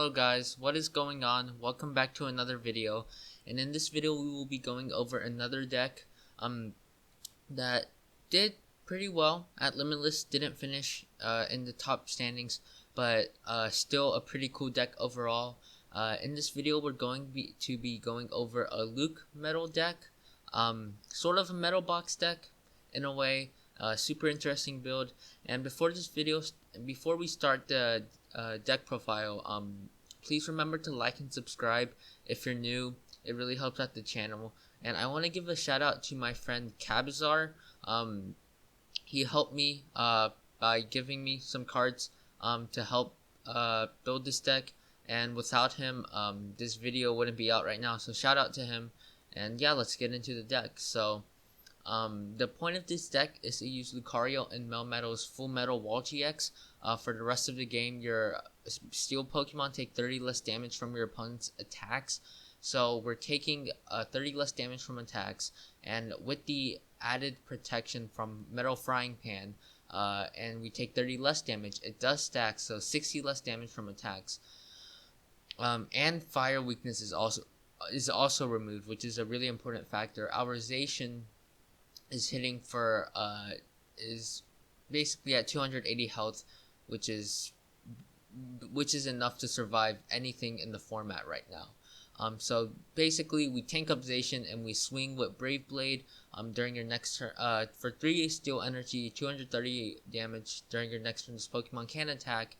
Hello guys, what is going on? Welcome back to another video, and in this video we will be going over another deck that did pretty well at Limitless. Didn't finish in the top standings, but still a pretty cool deck overall. In this video we're going to be going over a Lucmetal deck, sort of a metal box deck in a way. Super interesting build. And before we start the deck profile, please remember to like and subscribe if you're new. It really helps out the channel. And I want to give a shout out to my friend Cabzar. He helped me by giving me some cards to help build this deck, and without him this video wouldn't be out right now, so shout out to him. And yeah, let's get into the deck. So the point of this deck is to use Lucario and Melmetal's Full Metal Wall GX. For the rest of the game, your Steel Pokemon take 30 less damage from your opponent's attacks. So we're taking 30 less damage from attacks, and with the added protection from Metal Frying Pan, and we take 30 less damage, it does stack, so 60 less damage from attacks. And Fire Weakness is also removed, which is a really important factor. Our Zacian is hitting for is basically at 280 health, which is enough to survive anything in the format right now. So basically we tank up Zacian and we swing with Brave Blade during your next turn for 3 steel energy, 230 damage during your next turn. This Pokemon can attack.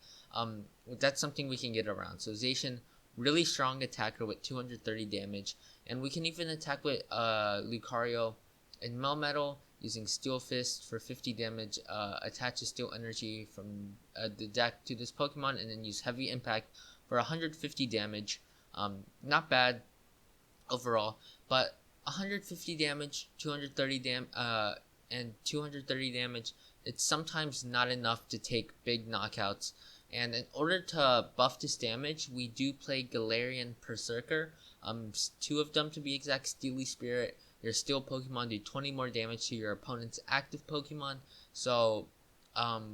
That's something we can get around. So Zacian, really strong attacker with 230 damage, and we can even attack with Lucario and Melmetal using Steel Fist for 50 damage, attach a Steel Energy from the deck to this Pokemon, and then use Heavy Impact for 150 damage. Not bad overall, but 150 damage, 230 and 230 damage, it's sometimes not enough to take big knockouts. And in order to buff this damage, we do play Galarian Berserker, 2 of them to be exact. Steely Spirit, your Steel Pokemon do 20 more damage to your opponent's active Pokemon. So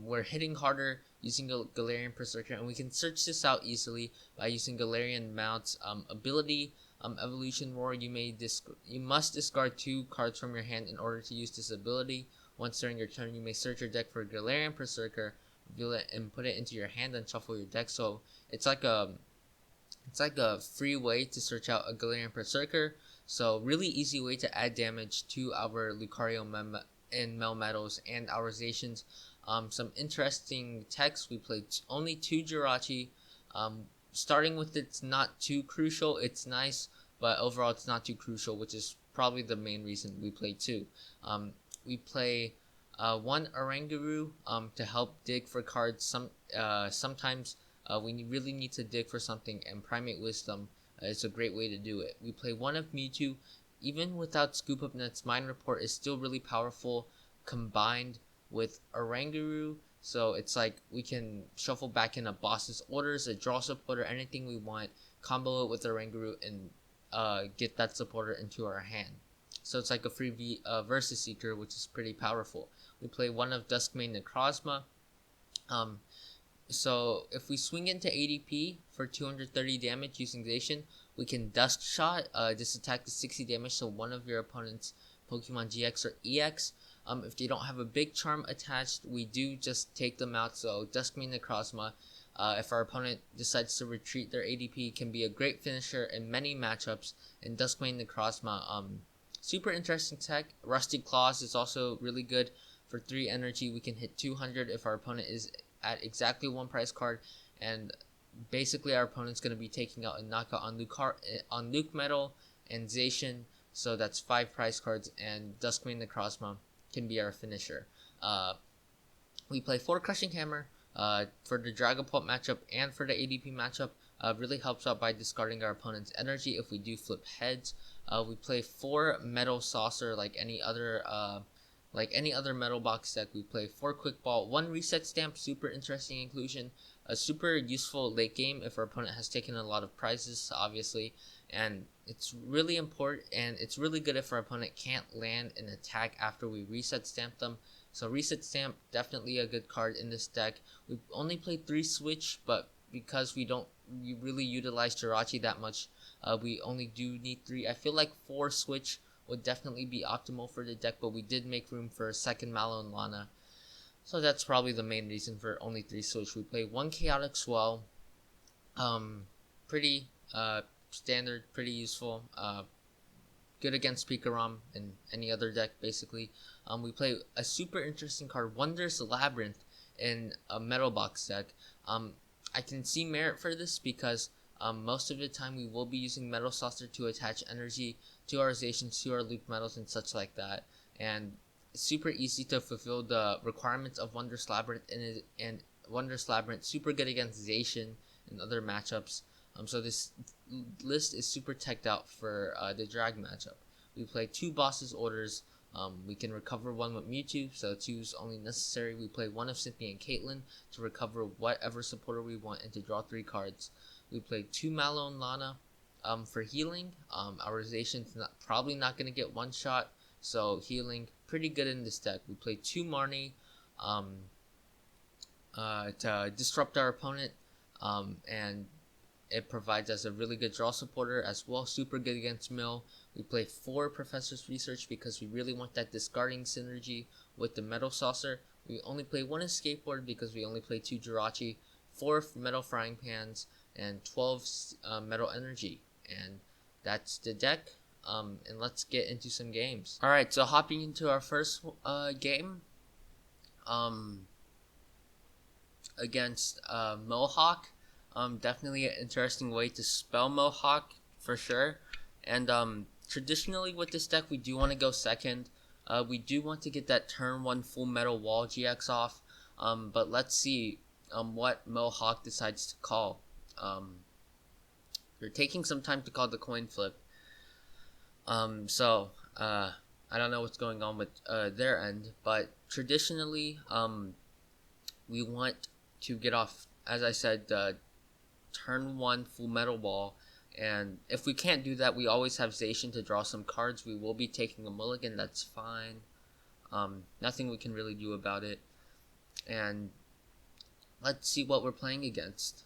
we're hitting harder using Galarian Berserker, and we can search this out easily by using Galarian Mount's ability, Evolution Roar. You must discard 2 cards from your hand in order to use this ability. Once during your turn, you may search your deck for Galarian Berserker, reveal it, and put it into your hand and shuffle your deck. So it's like a free way to search out a Galarian Berserker. So really easy way to add damage to our Lucario and Melmetals and our Zacians. Some interesting techs. We played only 2 Jirachi. Starting with it's not too crucial. It's nice, but overall it's not too crucial, which is probably the main reason we play 2. We play 1 Oranguru to help dig for cards. Sometimes we really need to dig for something, and Primate Wisdom is a great way to do it. We play 1 of Mewtwo. Even without Scoop Up Net's Mind Report is still really powerful combined with Oranguru. So it's like we can shuffle back in a boss's orders, a draw supporter, anything we want, combo it with Oranguru, and get that supporter into our hand. So it's like a free Versus Seeker, which is pretty powerful. We play 1 of Duskmane Necrozma. So if we swing into ADP for 230 damage using Zacian, we can Dusk Shot. This attack is 60 damage, so 1 of your opponent's Pokemon GX or EX. If they don't have a big charm attached, we do just take them out. So Duskmane Necrozma, if our opponent decides to retreat their ADP, can be a great finisher in many matchups. And Duskmane Necrozma, super interesting tech. Rusty Claws is also really good. For 3 energy, we can hit 200 if our opponent is at exactly 1 price card, and basically our opponent's going to be taking out a knockout on Lucmetal and Zacian, so that's 5 price cards, and Duskmane Necrozma can be our finisher. We play 4 Crushing Hammer for the Dragapult matchup and for the ADP matchup. Really helps out by discarding our opponent's energy if we do flip heads. We play 4 Metal Saucer like any other metal box deck. We play 4 Quick Ball, 1 Reset Stamp, super interesting inclusion, a super useful late game if our opponent has taken a lot of prizes, obviously, and it's really important, and it's really good if our opponent can't land an attack after we Reset Stamp them. So Reset Stamp, definitely a good card in this deck. We've only played 3 Switch, but because we don't really utilize Jirachi that much, we only do need 3. I feel like 4 switch would definitely be optimal for the deck, but we did make room for a second Mallow and Lana. So that's probably the main reason for only 3 switch. We play 1 Chaotic Swell. Pretty standard, pretty useful. Good against Pikarom and any other deck, basically. We play a super interesting card, Wondrous Labyrinth, in a Metal Box deck. I can see merit for this because most of the time we will be using Metal Saucer to attach energy to our Zacians, to our Lucmetals, and such like that. And it's super easy to fulfill the requirements of Wondrous Labyrinth, and Wondrous Labyrinth super good against Zacian and other matchups. So this list is super teched out for the drag matchup. We play 2 Boss's Orders. We can recover 1 with Mewtwo, so 2 is only necessary. We play 1 of Cynthia and Caitlyn to recover whatever supporter we want and to draw 3 cards. We play 2 Mallow and Lana for healing. Our Zacian's probably not going to get 1 shot, so healing pretty good in this deck. We play 2 Marnie to disrupt our opponent, and it provides us a really good draw supporter as well, super good against Mill. We play 4 Professor's Research because we really want that discarding synergy with the Metal Saucer. We only play 1 Escape Board because we only play 2 Jirachi, 4 Metal Frying Pans, and 12 Metal Energy. And that's the deck, and let's get into some games. Alright, so hopping into our first game against Mohawk. Definitely an interesting way to spell Mohawk for sure. And traditionally with this deck, we do want to go second. We do want to get that turn 1 Full Metal Wall GX off. But let's see what Mohawk decides to call. They're taking some time to call the coin flip. So I don't know what's going on with their end, but traditionally we want to get off, as I said, turn 1 Full Metal Wall, and if we can't do that, we always have Zacian to draw some cards. We will be taking a mulligan, that's fine. Nothing we can really do about it. And let's see what we're playing against.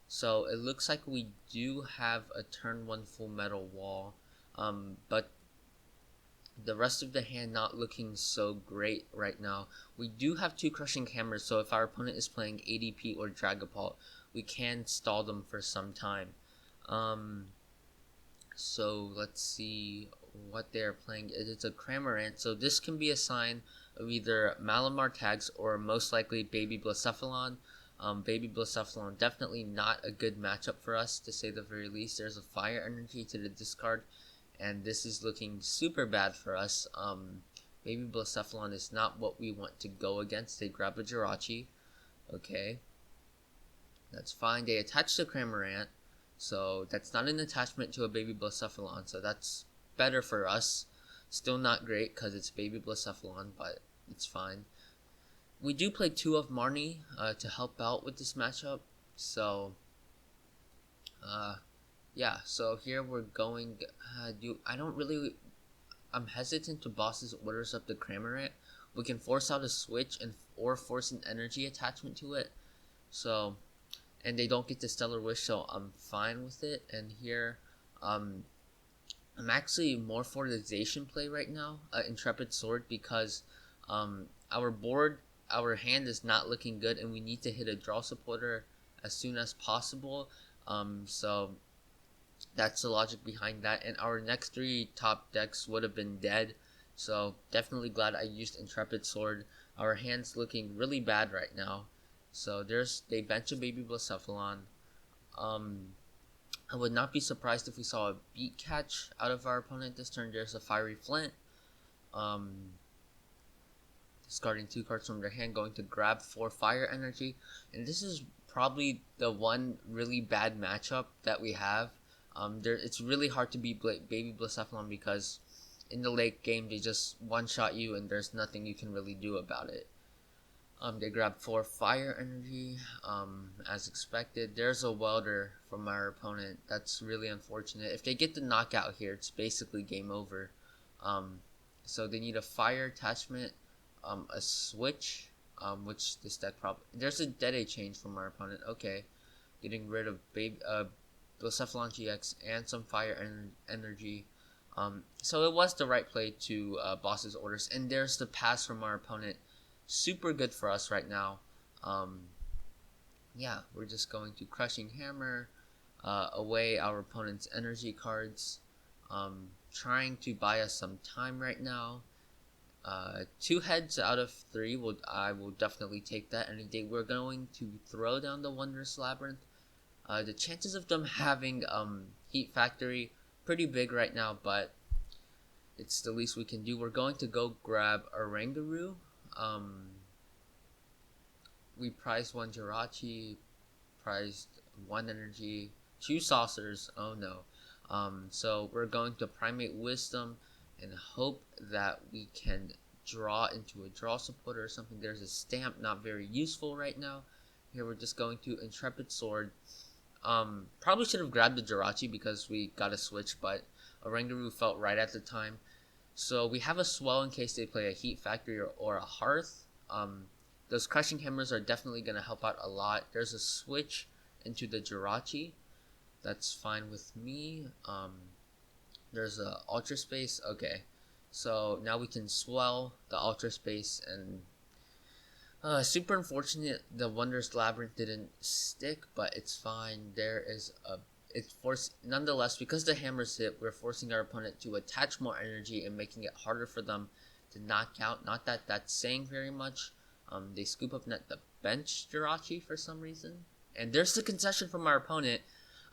So it looks like we do have a turn 1 Full Metal Wall, but the rest of the hand not looking so great right now. We do have 2 Crushing Hammers, so if our opponent is playing ADP or Dragapult, we can stall them for some time. So let's see what they're playing. It's a Cramorant, so this can be a sign of either Malamar tags or most likely Baby Blacephalon. Baby Blacephalon definitely not a good matchup for us, to say the very least. There's a Fire Energy to the discard, and this is looking super bad for us. Baby Blacephalon is not what we want to go against. They grab a Jirachi. Okay. That's fine. They attach the Cramorant, so that's not an attachment to a Baby Blacephalon, so that's better for us. Still not great because it's Baby Blacephalon, but it's fine. We do play 2 of Marnie to help out with this matchup, so yeah, so here we're going. I'm hesitant to Boss's Orders up the Cramorant. We can force out a switch or force an energy attachment to it. So, and they don't get the Stellar Wish, so I'm fine with it. And here, I'm actually more for the Zacian play right now, Intrepid Sword, because our hand is not looking good, and we need to hit a draw supporter as soon as possible. So that's the logic behind that, and our next 3 top decks would have been dead, so definitely glad I used Intrepid Sword. Our hand's looking really bad right now, so they bench a Baby Blacephalon. I would not be surprised if we saw a Beat Catch out of our opponent this turn. There's a Fiery Flint, discarding 2 cards from their hand, going to grab 4 Fire Energy, and this is probably the one really bad matchup that we have. It's really hard to beat Baby Blacephalon because in the late game they just one-shot you and there's nothing you can really do about it. They grab 4 Fire Energy, as expected. There's a Welder from our opponent. That's really unfortunate. If they get the knockout here, it's basically game over. So they need a Fire attachment, a switch, which this deck probably... There's a Dede change from our opponent. Okay. Getting rid of Blacephalon GX and some fire energy. So it was the right play to boss's orders. And there's the pass from our opponent. Super good for us right now. Yeah, we're just going to Crushing Hammer, away our opponent's energy cards, trying to buy us some time right now. 2 heads out of 3, I will definitely take that any day. We're going to throw down the Wondrous Labyrinth. The chances of them having Heat Factory pretty big right now, but it's the least we can do. We're going to go grab Oranguru. We prized 1 Jirachi, prized 1 energy, 2 saucers. Oh no. So we're going to Primate Wisdom and hope that we can draw into a draw supporter or something. There's a stamp, not very useful right now. Here we're just going to Intrepid Sword. Probably should have grabbed the Jirachi because we got a switch, but Oranguru felt right at the time. So we have a Swell in case they play a Heat Factory or a Hearth. Those Crushing Hammers are definitely going to help out a lot. There's a switch into the Jirachi. That's fine with me. There's a Ultra Space. Okay. So now we can Swell the Ultra Space and... super unfortunate the Wondrous Labyrinth didn't stick, but it's fine. Nonetheless, because the hammers hit, we're forcing our opponent to attach more energy and making it harder for them to knock out. Not that that's saying very much. They scoop up net the bench Jirachi for some reason. And there's the concession from our opponent.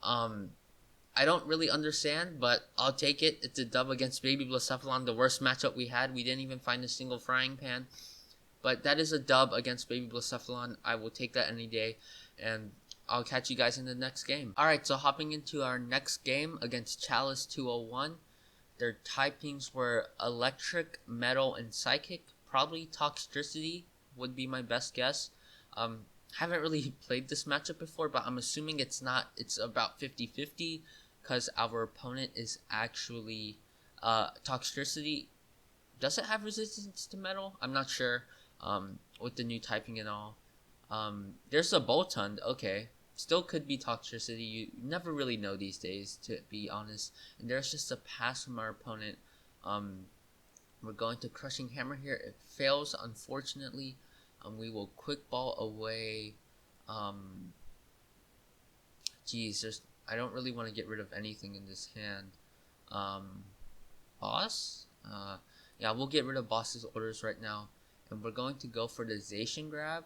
I don't really understand, but I'll take it. It's a dub against Baby Blacephalon, the worst matchup we had. We didn't even find a single frying pan. But that is a dub against Baby Blacephalon. I will take that any day. And I'll catch you guys in the next game. Alright, so hopping into our next game against Chalice 201. Their typings were Electric, Metal, and Psychic. Probably Toxtricity would be my best guess. Haven't really played this matchup before, but I'm assuming it's not. It's about 50-50 because our opponent is actually Toxtricity. Does it have resistance to metal? I'm not sure. With the new typing and all. There's a Boltund. Okay. Still could be Toxtricity. You never really know these days, to be honest. And there's just a pass from our opponent. We're going to Crushing Hammer here. It fails, unfortunately. We will Quick Ball away. I don't really want to get rid of anything in this hand. Boss? Yeah, we'll get rid of Boss's orders right now. And we're going to go for the Zacian Grab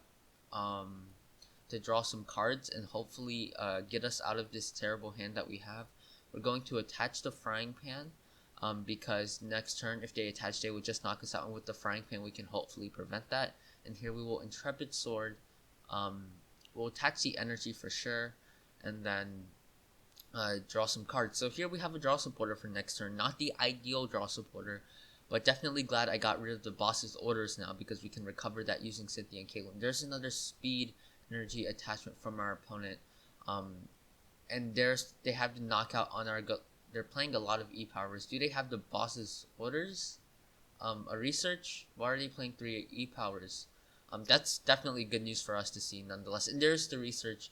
to draw some cards and hopefully get us out of this terrible hand that we have. We're going to attach the Frying Pan because next turn, if they attach, they would just knock us out. And with the Frying Pan, we can hopefully prevent that. And here we will Intrepid Sword. We'll attach the energy for sure. And then draw some cards. So here we have a draw supporter for next turn. Not the ideal draw supporter, but definitely glad I got rid of the boss's orders now because we can recover that using Cynthia and Caitlyn. There's another speed energy attachment from our opponent. And they have the knockout on our... They're playing a lot of E-Powers. Do they have the boss's orders? A research? Why are they playing 3 E-Powers? That's definitely good news for us to see nonetheless. And there's the research.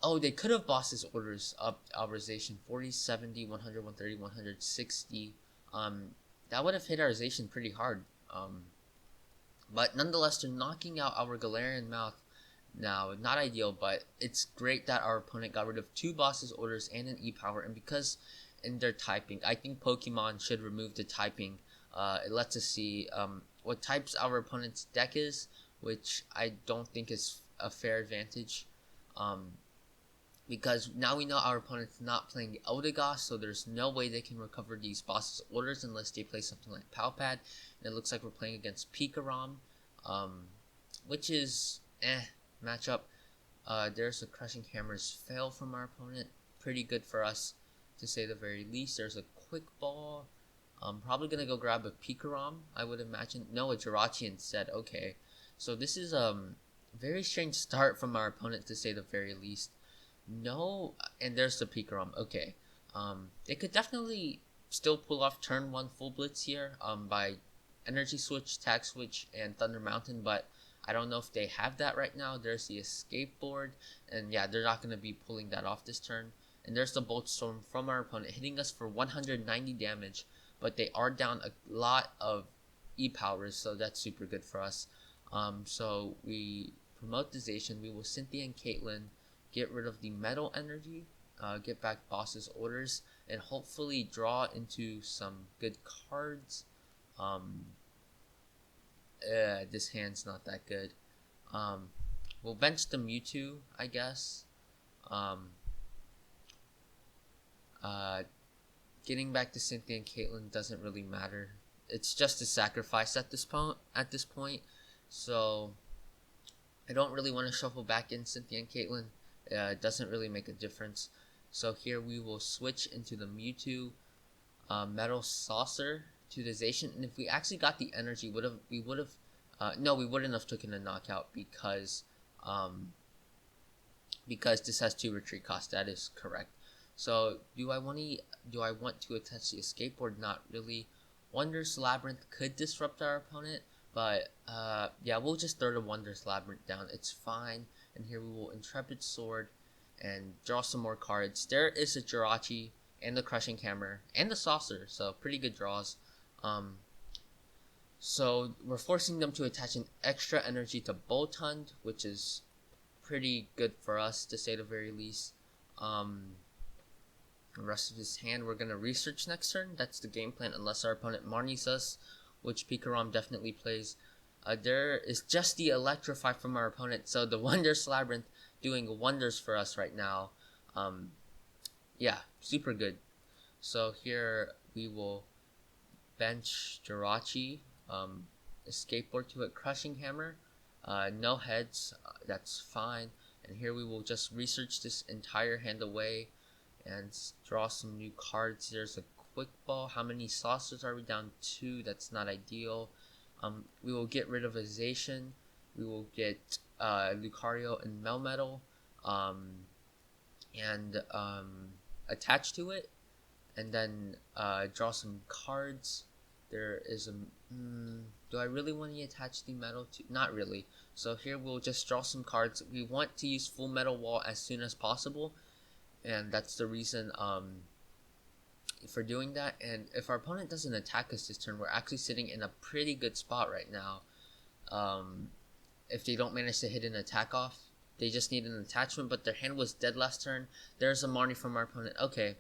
Oh, they could have boss's orders up Alverization 40, 70, 100, 130, 160. That would have hit our Zacian pretty hard. But nonetheless, they're knocking out our Galarian Mouth now. Not ideal, but it's great that our opponent got rid of 2 boss's orders and an E-Power. And because in their typing, I think Pokemon should remove the typing. It lets us see what types our opponent's deck is, which I don't think is a fair advantage. Because now we know our opponent's not playing Eldegoss, so there's no way they can recover these boss's orders unless they play something like Palpad. And it looks like we're playing against Pikarom, which is matchup. There's a Crushing Hammer's fail from our opponent. Pretty good for us, to say the very least. There's a Quick Ball. Probably gonna go grab a Pikarom, I would imagine. No, a Jirachi instead. Okay, so this is very strange start from our opponent, to say the very least. No, and there's the Pikarom. Okay, they could definitely still pull off turn 1 full blitz here by Energy Switch, Tag Switch, and Thunder Mountain, but I don't know if they have that right now. There's the escape board, and yeah, they're not going to be pulling that off this turn. And there's the Bolt Storm from our opponent hitting us for 190 damage, but they are down a lot of E-powers, so that's super good for us. So we promote the Zacian. We will Cynthia and Caitlyn get rid of the metal energy, get back boss's orders, and hopefully draw into some good cards. This hand's not that good. We'll bench the Mewtwo, I guess. Getting back to Cynthia and Caitlyn doesn't really matter. It's just a sacrifice at this point. So I don't really want to shuffle back in Cynthia and Caitlyn. It doesn't really make a difference. So here we will switch into the Mewtwo Metal Saucer to the Zacian, and if we actually got the energy, we wouldn't have taken a knockout because this has 2 retreat costs. That is correct. So do I want to attach the escape board? Not really. Wondrous Labyrinth could disrupt our opponent, but yeah, we'll just throw the Wondrous Labyrinth down. It's fine. And here we will Intrepid Sword and draw some more cards. There is a Jirachi and the Crushing Hammer and the Saucer, so pretty good draws. So we're forcing them to attach an extra energy to Boltund, which is pretty good for us, to say the very least. The rest of his hand we're going to research next turn. That's the game plan, unless our opponent Marnies us, which Pikarom definitely plays. There is just the Electrify from our opponent, so the Wondrous Labyrinth doing wonders for us right now. Yeah, super good. So here we will bench Jirachi, escape board to it, Crushing Hammer, no heads, that's fine. And here we will just research this entire hand away and draw some new cards. There's a Quick Ball. How many saucers are we down? 2. That's not ideal. We will get rid of a Zacian. We will get Lucario and Melmetal, and attach to it, and then draw some cards. There is a do I really want to attach the metal to? Not really. So here we'll just draw some cards. We want to use Full Metal Wall as soon as possible, and that's the reason for doing that. And if our opponent doesn't attack us this turn, we're actually sitting in a pretty good spot right now. If they don't manage to hit an attack off, they just need an attachment, but their hand was dead last turn. There's a Marnie from our opponent. Okay,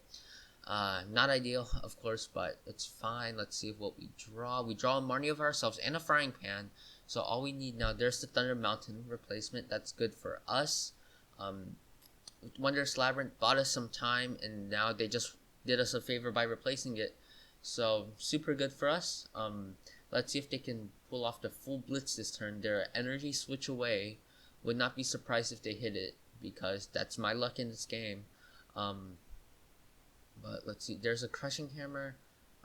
not ideal, of course, but it's fine. Let's see what we draw. We draw a Marnie of ourselves and a Frying Pan. So all we need now, there's the Thunder Mountain replacement. That's good for us. Wondrous Labyrinth bought us some time, and now they just did us a favor by replacing it. So super good for us. Let's see if they can pull off the full Blitz this turn. Their energy switch away. Would not be surprised if they hit it, because that's my luck in this game. But let's see. There's a Crushing Hammer.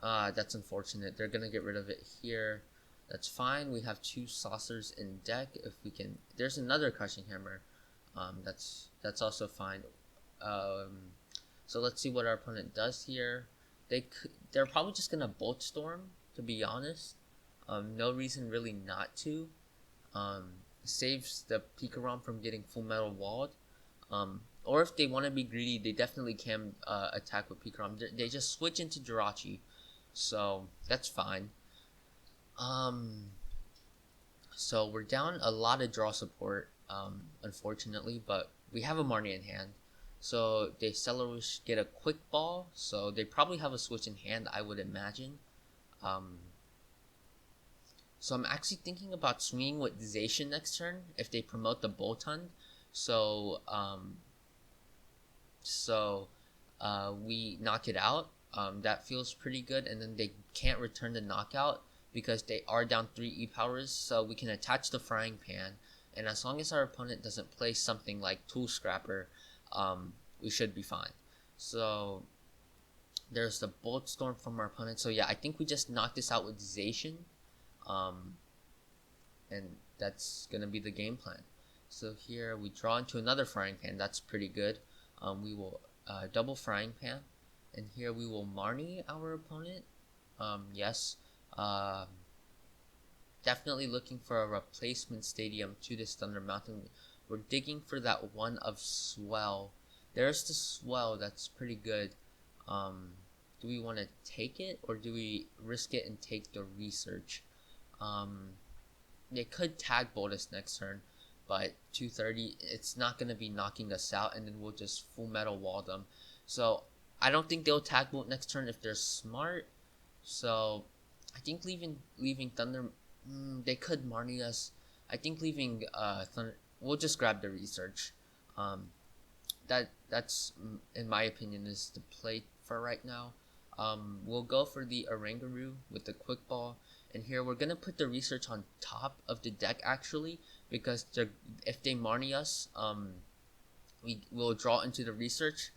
That's unfortunate. They're gonna get rid of it here. That's fine. We have 2 saucers in deck. If we can, there's another Crushing Hammer. That's also fine. So let's see what our opponent does here. They're probably just gonna Bolt Storm, to be honest. No reason really not to. Saves the Pikarom from getting Full Metal Walled. Or if they want to be greedy, they definitely can attack with Pikarom. They just switch into Jirachi, so that's fine. So we're down a lot of draw support, unfortunately, but we have a Marnie in hand. So they Celerush get a Quick Ball, so they probably have a switch in hand, I would imagine. So I'm actually thinking about swinging with Zacian next turn if they promote the Boltund. So we knock it out. That feels pretty good, and then they can't return the knockout because they are down 3 E-powers, so we can attach the Frying Pan, and as long as our opponent doesn't play something like Tool Scrapper, we should be fine. So there's the Bolt Storm from our opponent. So yeah, I think we just knock this out with Zacian, and that's gonna be the game plan. So here we draw into another Frying Pan. That's pretty good. We will double Frying Pan, and here we will Marnie our opponent. Yes. Definitely looking for a replacement stadium to this Thunder Mountain. We're digging for that one of Swell. There's the Swell, that's pretty good. Do we want to take it, or do we risk it and take the research? They could tag bolt us next turn, but 230, it's not going to be knocking us out, and then we'll just full metal wall them. So I don't think they'll tag bolt next turn if they're smart. So I think leaving Thunder, they could Marnie us. I think leaving Thunder, we'll just grab the research. That's in my opinion is the play for right now. We'll go for the Oranguru with the quick ball, and here we're gonna put the research on top of the deck actually, because if they Marnie us, we will draw into the research.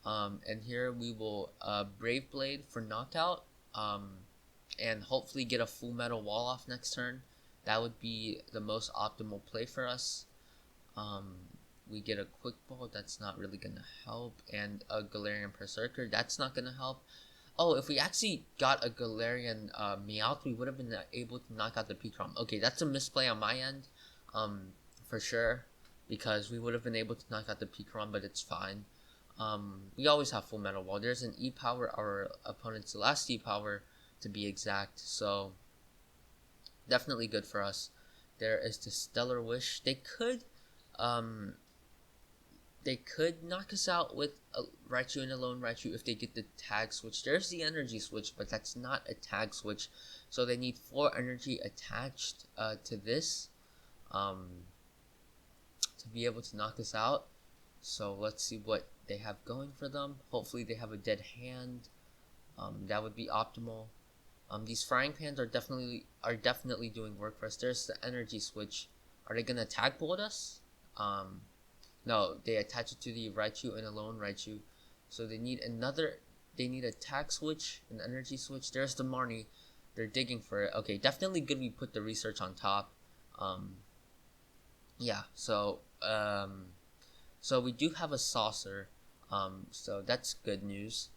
And here we will Brave Blade for knockout, and hopefully get a full metal wall off next turn. That would be the most optimal play for us. We get a quick ball, that's not really gonna help, and a Galarian Berserker, that's not gonna help. Oh, if we actually got a Galarian Meowth, we would have been able to knock out the Picrom. Okay, that's a misplay on my end, for sure, because we would have been able to knock out the Picrom, but it's fine. We always have full metal wall. There's an E-Power, our opponent's last E-Power to be exact, so definitely good for us. There is the Stellar Wish. They could knock us out with a Raichu and a lone Raichu if they get the tag switch. There's the energy switch, but that's not a tag switch, so they need 4 energy attached to this to be able to knock us out. So let's see what they have going for them. Hopefully they have a dead hand. That would be optimal. These frying pans are definitely doing work for us. There's the energy switch. Are they gonna tag bolt us? No, they attach it to the Raichu and a lone Raichu. So they need a tag switch, an energy switch. There's the Marnie. They're digging for it. Okay, definitely good we put the research on top. Yeah, so we do have a saucer. So that's good news.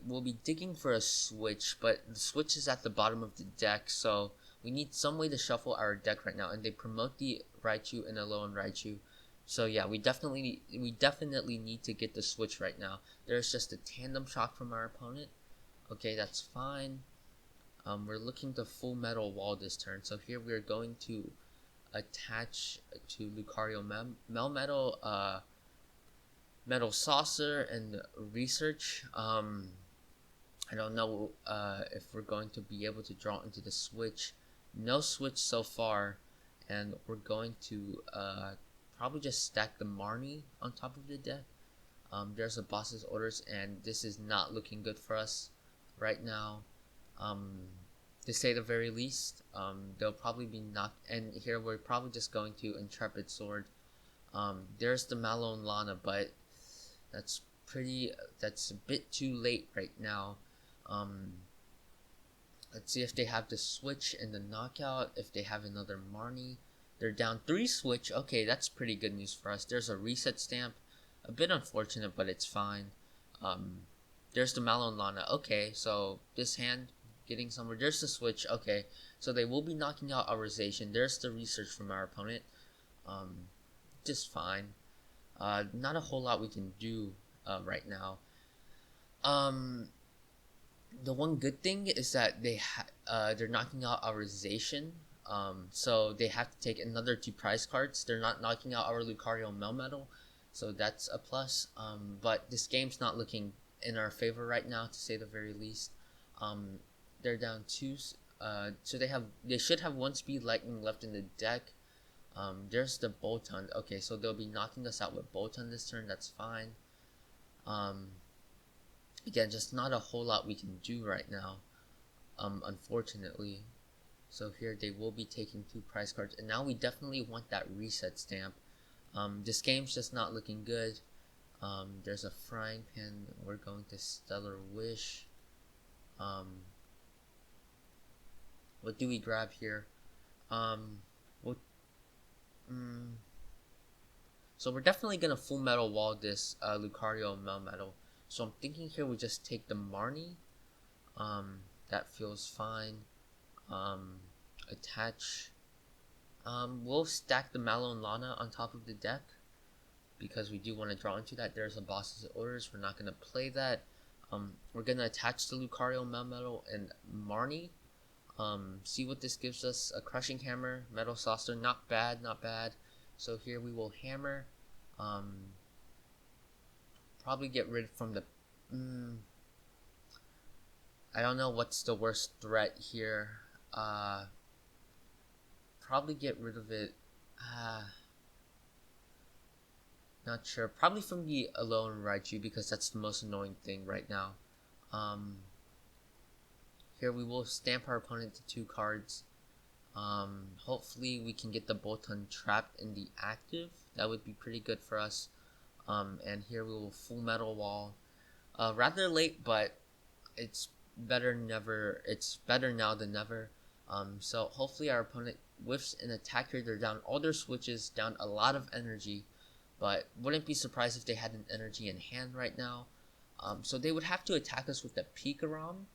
We'll be digging for a switch, but the switch is at the bottom of the deck, so we need some way to shuffle our deck right now, and they promote the Raichu and a lone Raichu. So yeah, we definitely need to get the switch right now. There's just a tandem shock from our opponent. Okay, that's fine. We're looking to full metal wall this turn, so here we're going to attach to Lucario Melmetal, Metal Saucer, and Research. I don't know if we're going to be able to draw into the switch. No switch so far, and we're going to probably just stack the Marnie on top of the deck. There's a boss's orders, and this is not looking good for us right now. To say the very least, they'll probably be knocked, and here we're probably just going to Intrepid Sword. There's the Malone Lana, but that's a bit too late right now. Let's see if they have the switch and the knockout. If they have another Marnie, they're down 3 switch. Okay, that's pretty good news for us. There's a reset stamp, a bit unfortunate, but it's fine. There's the Malone Lana. Okay, so this hand getting somewhere. There's the switch. Okay, so they will be knocking out our Zation. There's the research from our opponent. Just fine. Not a whole lot we can do right now. The one good thing is that they're knocking out our Zation. So they have to take another 2 prize cards. They're not knocking out our Lucario Melmetal, so that's a plus. But this game's not looking in our favor right now, to say the very least. They're down 2, so they should have 1 Speed Lightning left in the deck. There's the Boltund. Okay, so they'll be knocking us out with Boltund this turn. That's fine. Again, just not a whole lot we can do right now, unfortunately. So here they will be taking 2 prize cards, and now we definitely want that reset stamp. This game's just not looking good. There's a frying pan. We're going to Stellar Wish. What do we grab here? So we're definitely gonna full metal wall this Lucario Melmetal. So I'm thinking here we just take the Marnie. That feels fine. attach. We'll stack the Mallow and Lana on top of the deck because we do want to draw into that. There's a boss's orders. We're not going to play that. We're going to attach the Lucario, Melmetal, and Marnie. See what this gives us. A Crushing Hammer, Metal Saucer, not bad, not bad. So here we will hammer. Probably get rid from the... I don't know what's the worst threat here. Probably get rid of it. Not sure. Probably from the Alone Raichu because that's the most annoying thing right now. Here we will stamp our opponent to 2 cards. Hopefully we can get the Bolton trapped in the active. That would be pretty good for us. And here we will Full Metal Wall. Rather late, but it's better now than never. So hopefully our opponent whiffs an attack here. They're down all their switches, down a lot of energy, but wouldn't be surprised if they had an energy in hand right now. So they would have to attack us with the Pikarom,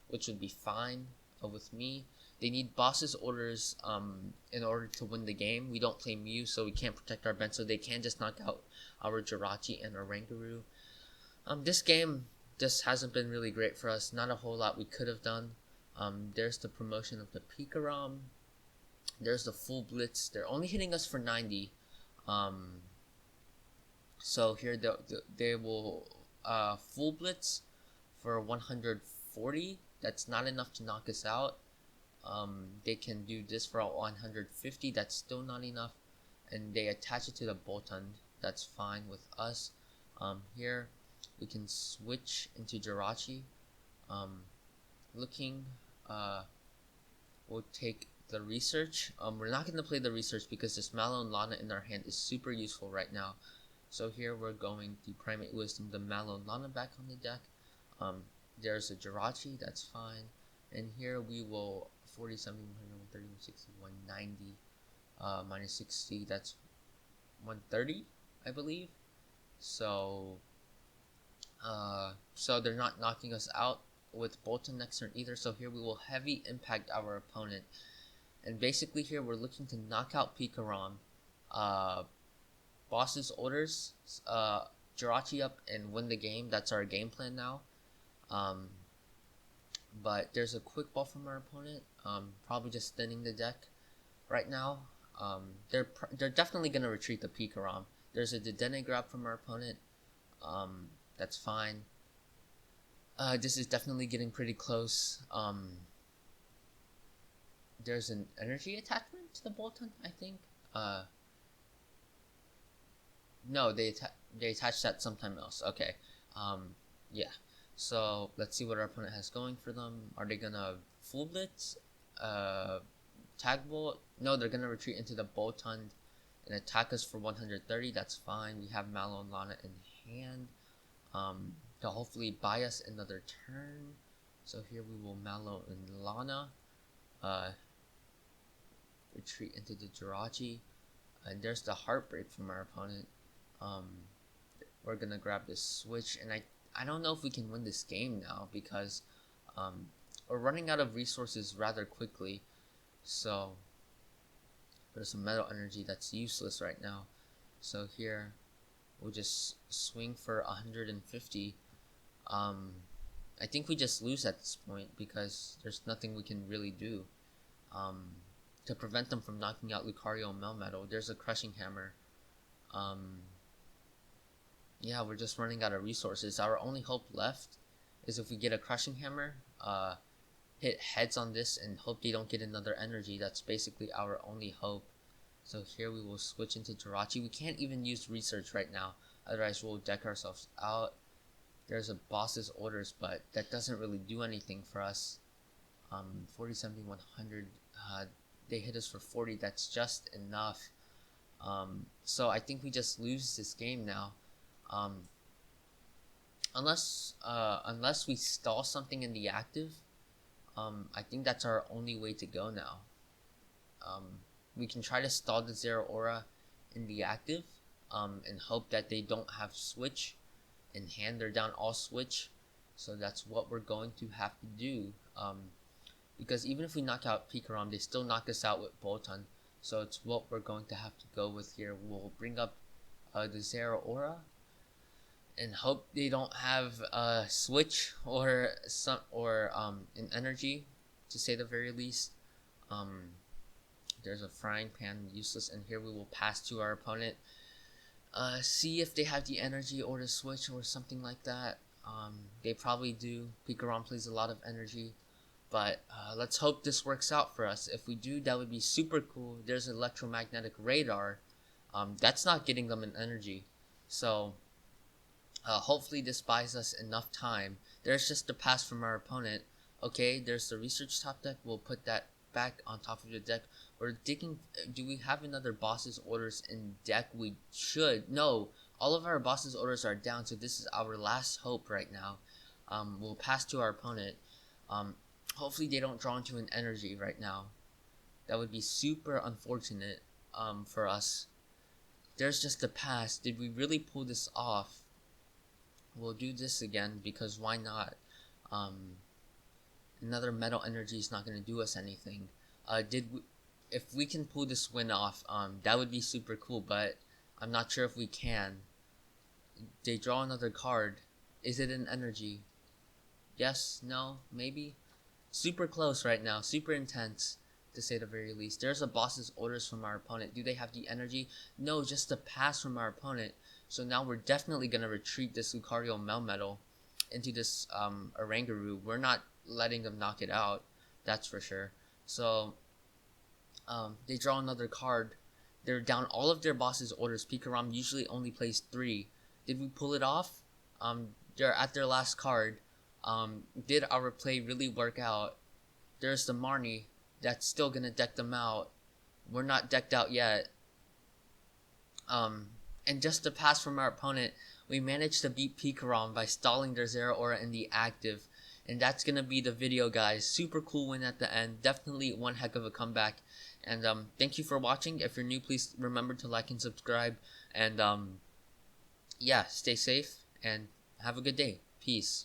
which would be fine with me. They need boss's orders in order to win the game. We don't play Mew, so we can't protect our bench, so they can just knock out our Jirachi and our Rangaroo. This game just hasn't been really great for us. Not a whole lot we could have done. There's the promotion of the Pikarom. There's the full blitz. They're only hitting us for 90. So here they will full blitz for 140. That's not enough to knock us out. They can do this for 150. That's still not enough. And they attach it to the Bolton. That's fine with us. Here we can switch into Jirachi. We'll take the research. We're not going to play the research because this Mallow and Lana in our hand is super useful right now. So here we're going to Primate Wisdom the Mallow and Lana back on the deck. There's a Jirachi, that's fine. And here we will 40, 70, 130, 160, 190, minus 60, that's 130, I believe. So they're not knocking us out with Bolton next turn either. So here we will heavy impact our opponent. And basically here we're looking to knock out Pikarom, boss's orders, Jirachi up and win the game. That's our game plan now. But there's a quick ball from our opponent, probably just thinning the deck right now. They're definitely going to retreat the Pikarom. There's a Dedenne grab from our opponent. That's fine. This is definitely getting pretty close. There's an energy attachment to the Bolton, I think. No, they attached that sometime else. Okay. Yeah. So let's see what our opponent has going for them. Are they gonna full blitz? Tag Bolt? No, they're gonna retreat into the Bolton and attack us for 130. That's fine. We have Mallow and Lana in hand. To hopefully buy us another turn. So here we will Mallow and Lana. Retreat into the Jirachi. And there's the Heartbreak from our opponent. We're gonna grab this switch, and I don't know if we can win this game now because we're running out of resources rather quickly. So there's some metal energy that's useless right now. So here we'll just swing for 150. I think we just lose at this point because there's nothing we can really do to prevent them from knocking out Lucario and Melmetal. There's a Crushing Hammer. Yeah, we're just running out of resources. Our only hope left is if we get a Crushing Hammer, hit heads on this and hope they don't get another energy. That's basically our only hope. So here we will switch into Jirachi. We can't even use research right now, otherwise we'll deck ourselves out. There's a boss's orders, but that doesn't really do anything for us. 40, 70, 100, they hit us for 40. That's just enough. So I think we just lose this game now. Unless we stall something in the active, I think that's our only way to go now. We can try to stall the Zero Aura in the active, and hope that they don't have switch in hand. They're down all switch, so that's what we're going to have to do. because even if we knock out Pikarom, they still knock us out with Bolton. So it's what we're going to have to go with here. We'll bring up the Zero Aura and hope they don't have a switch or an energy, to say the very least. There's a frying pan, useless, and here we will pass to our opponent. See if they have the energy or the switch or something like that. They probably do. Pikarom plays a lot of energy, but let's hope this works out for us. If we do, that would be super cool. There's electromagnetic radar. That's not getting them an energy, so hopefully this buys us enough time. There's just the pass from our opponent. Okay, there's the research top deck. We'll put that back on top of the deck. We're digging. Do we have another boss's orders in deck? We should. No, all of our boss's orders are down, so this is our last hope right now. We'll pass to our opponent. Hopefully they don't draw into an energy right now. That would be super unfortunate for us. There's just a pass. Did we really pull this off? We'll do this again because why not? Another metal energy is not going to do us anything. If we can pull this win off, that would be super cool, but I'm not sure if we can. They draw another card. Is it an energy? Yes, no, maybe? Super close right now, super intense, to say the very least. There's a boss's orders from our opponent. Do they have the energy? No, just a pass from our opponent. So now we're definitely going to retreat this Lucario Melmetal into this Oranguru. We're not letting them knock it out, that's for sure. So they draw another card. They're down all of their boss's orders. Pikarom usually only plays 3. Did we pull it off? They're at their last card. Did our play really work out? There's the Marnie that's still gonna deck them out. We're not decked out yet. And just to pass from our opponent, we managed to beat Pikarom by stalling their Zero Aura in the active. And that's gonna be the video, guys. Super cool win at the end. Definitely one heck of a comeback. And thank you for watching. If you're new, please remember to like and subscribe. And yeah, stay safe and have a good day. Peace.